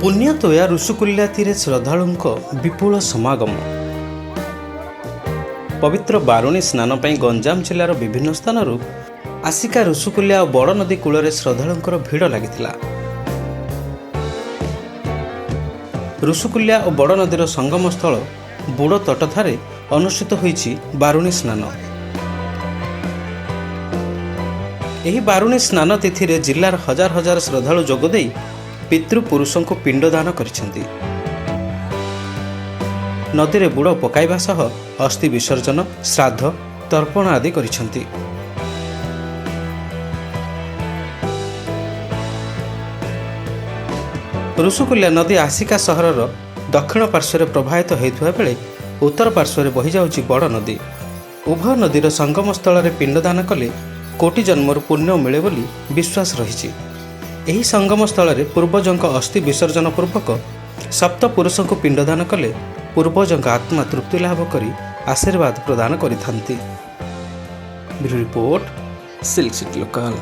पुण्यतोया ऋषुकुल्यातीरे श्रद्धालुंक विपुल समागम। पवित्र बारुणी स्नान पर गंजाम जिलार विभिन्न स्थानरू आसिका ऋषुकुल्या और बड़ नदी कूल श्रद्धालुंकर भिड़ लगिथिला। ऋषुकुल्या और बड़ नदीर संगम स्थल बुड़ तटठारे अनुष्ठित होईछि बारुणी स्नान। एही बारुणी स्नान तिथि रे जिल्लार हजार हजार श्रद्धालु जोगदेई पितृपुरुषों को पिंडदान करिसेंती। नदी रे बुड़ पकाइबा सह अस्थि विसर्जन, श्राद्ध, तर्पण आदि करिसेंती। ऋषुकुल्या नदी आसिका सहरर दक्षिण पार्श्वर प्रवाहित होइथुवा बेले उत्तर पार्श्वर बहि जाउछि बड़ नदी। उभय नदीर संगम स्थल में पिंडदान कले कोटि जन्मर पुण्य मिले बोली विश्वास रही। एही संगम स्थल में पूर्वजों अस्थि विसर्जन पूर्वक सप्त पुरुषों को पिंडदान कले पूर्वजों आत्मा तृप्ति लाभ करी आशीर्वाद प्रदान करिथांती। Bureau report, silk city local.